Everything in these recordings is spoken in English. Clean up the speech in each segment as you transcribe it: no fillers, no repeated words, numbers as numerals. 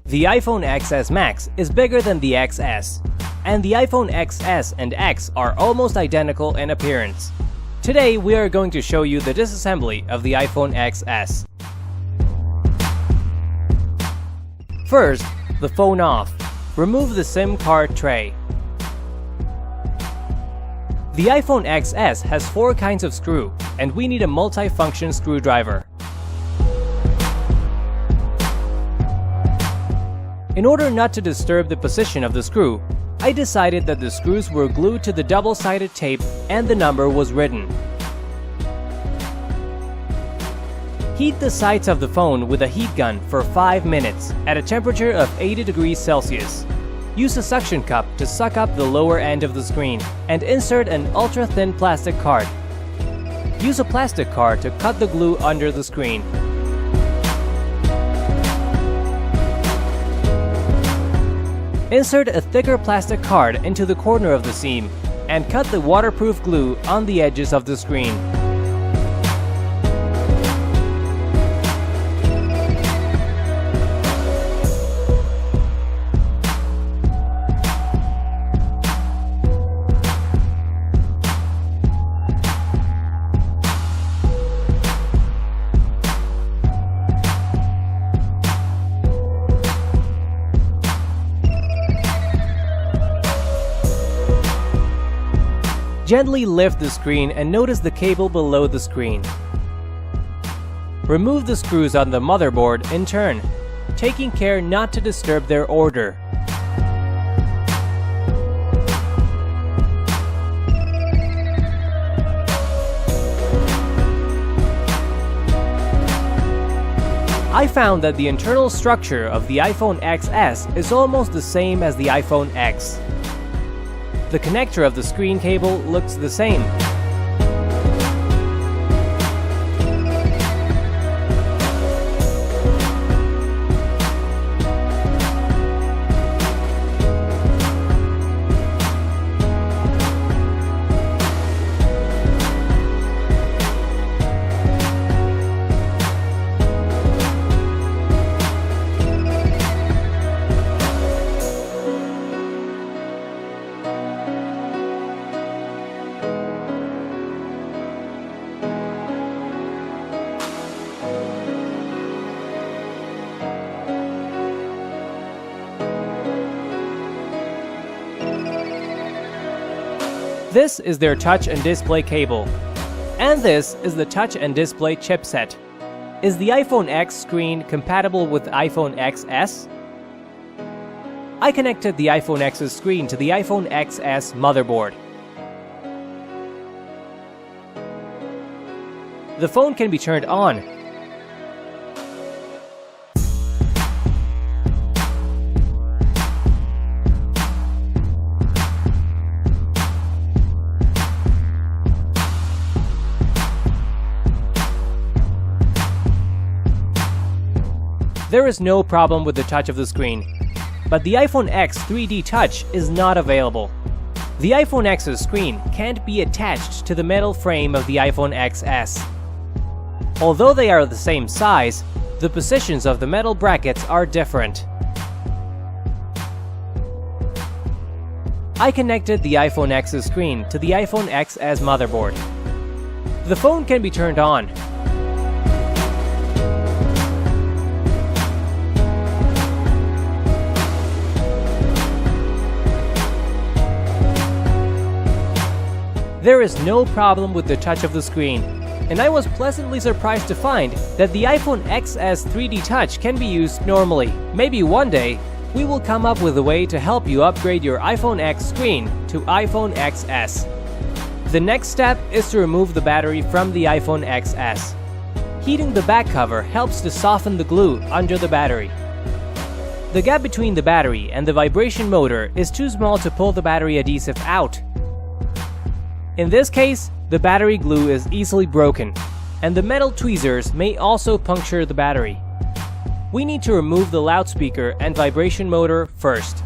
The iPhone XS Max is bigger than the XS, and the iPhone XS and X are almost identical in appearance. Today we are going to show you the disassembly of the iPhone XS. First, the phone off. Remove the SIM card tray. The iPhone XS has 4 kinds of screw, and we need a multi-function screwdriver. In order not to disturb the position of the screw, I decided that the screws were glued to the double-sided tape and the number was written. Heat the sides of the phone with a heat gun for 5 minutes at a temperature of 80 degrees Celsius. Use a suction cup to suck up the lower end of the screen and insert an ultra-thin plastic card. Use a plastic card to cut the glue under the screen. Insert a thicker plastic card into the corner of the seam and cut the waterproof glue on the edges of the screen. Gently lift the screen and notice the cable below the screen. Remove the screws on the motherboard in turn, taking care not to disturb their order. I found that the internal structure of the iPhone XS is almost the same as the iPhone X. The connector of the screen cable looks the same. This is their touch and display cable. And this is the touch and display chipset. Is the iPhone X screen compatible with iPhone XS? I connected the iPhone X's screen to the iPhone XS motherboard. The phone can be turned on. There is no problem with the touch of the screen, but the iPhone X 3D Touch is not available. The iPhone X's screen can't be attached to the metal frame of the iPhone XS. Although they are the same size, the positions of the metal brackets are different. I connected the iPhone X's screen to the iPhone XS motherboard. The phone can be turned on. There is no problem with the touch of the screen, and I was pleasantly surprised to find that the iPhone XS 3D Touch can be used normally. Maybe one day, we will come up with a way to help you upgrade your iPhone X screen to iPhone XS. The next step is to remove the battery from the iPhone XS. Heating the back cover helps to soften the glue under the battery. The gap between the battery and the vibration motor is too small to pull the battery adhesive out. In this case, the battery glue is easily broken, and the metal tweezers may also puncture the battery. We need to remove the loudspeaker and vibration motor first.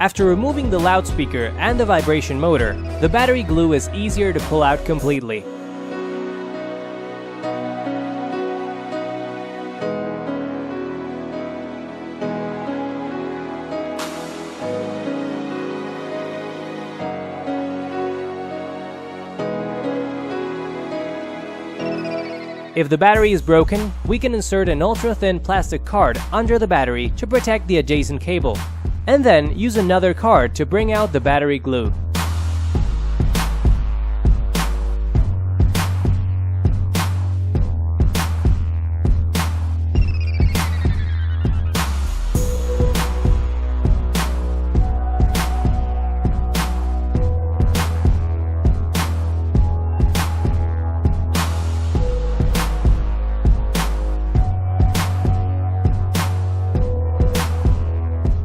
After removing the loudspeaker and the vibration motor, the battery glue is easier to pull out completely. If the battery is broken, we can insert an ultra-thin plastic card under the battery to protect the adjacent cable, and then use another card to bring out the battery glue.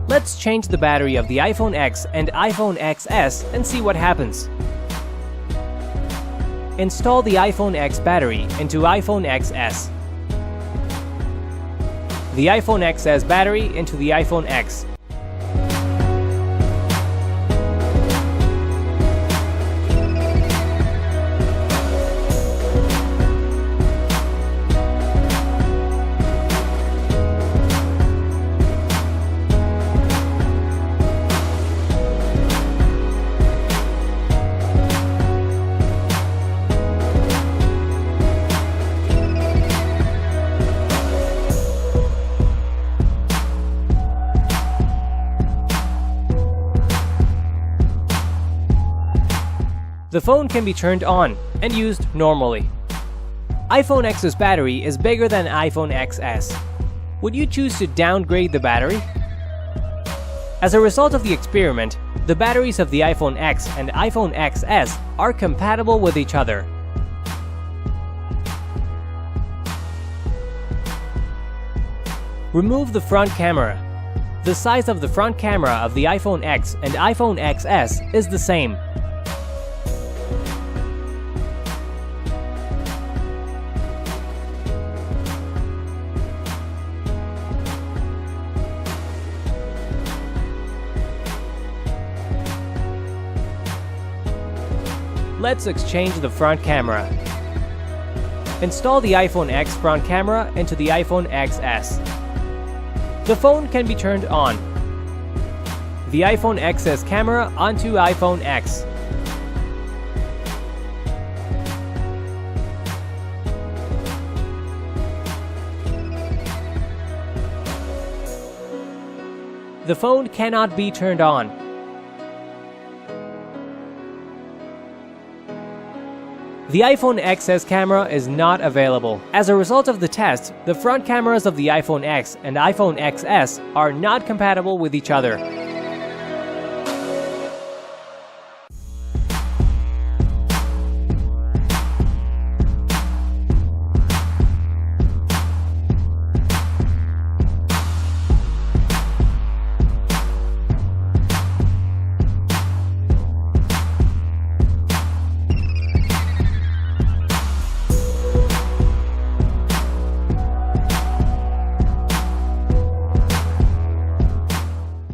Let's change the battery of the iPhone X and iPhone XS and see what happens. Install the iPhone X battery into iPhone XS. The iPhone XS battery into the iPhone X. The phone can be turned on and used normally. iPhone X's battery is bigger than iPhone XS. Would you choose to downgrade the battery? As a result of the experiment, the batteries of the iPhone X and iPhone XS are compatible with each other. Remove the front camera. The size of the front camera of the iPhone X and iPhone XS is the same. Let's exchange the front camera. Install the iPhone X front camera into the iPhone XS. The phone can be turned on. The iPhone XS camera onto iPhone X. The phone cannot be turned on. The iPhone XS camera is not available. As a result of the test, the front cameras of the iPhone X and iPhone XS are not compatible with each other.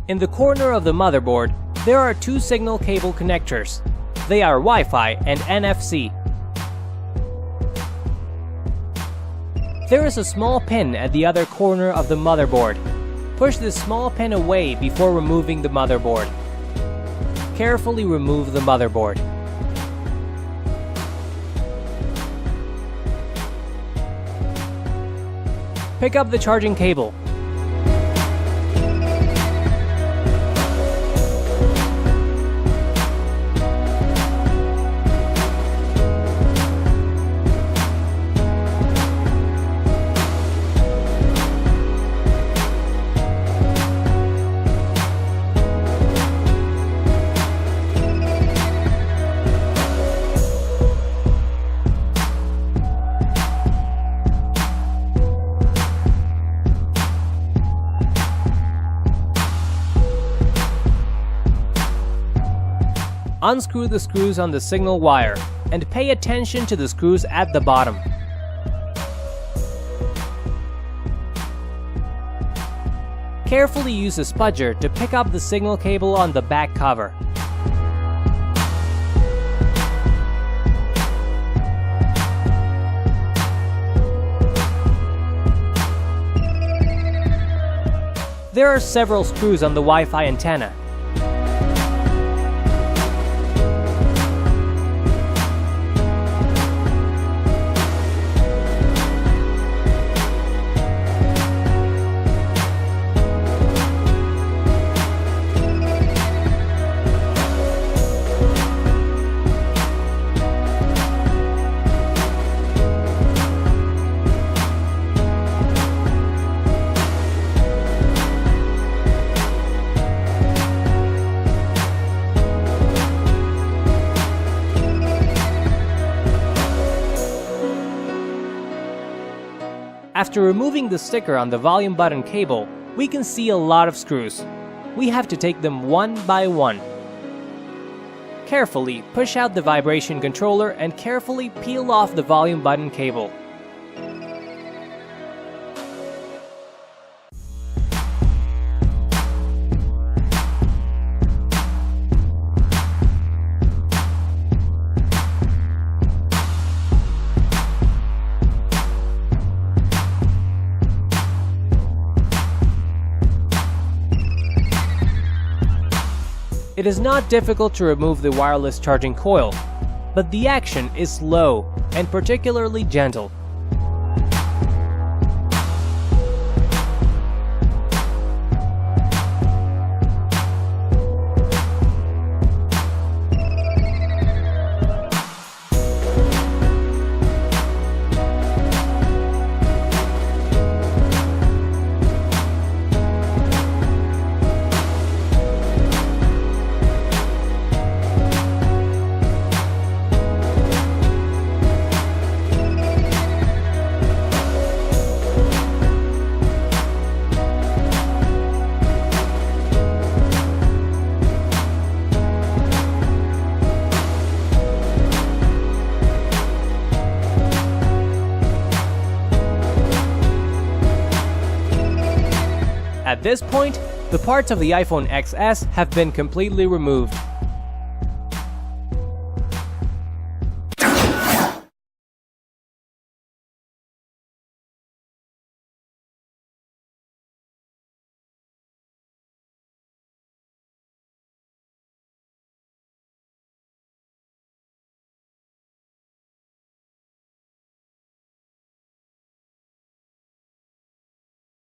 In the corner of the motherboard, there are two signal cable connectors. They are Wi-Fi and NFC. There is a small pin at the other corner of the motherboard. Push this small pin away before removing the motherboard. Carefully remove the motherboard. Pick up the charging cable. Unscrew the screws on the signal wire and pay attention to the screws at the bottom. Carefully use a spudger to pick up the signal cable on the back cover. There are several screws on the Wi-Fi antenna. After removing the sticker on the volume button cable, we can see a lot of screws. We have to take them one by one. Carefully push out the vibration controller and carefully peel off the volume button cable. It is not difficult to remove the wireless charging coil, but the action is slow and particularly gentle. At this point, the parts of the iPhone XS have been completely removed.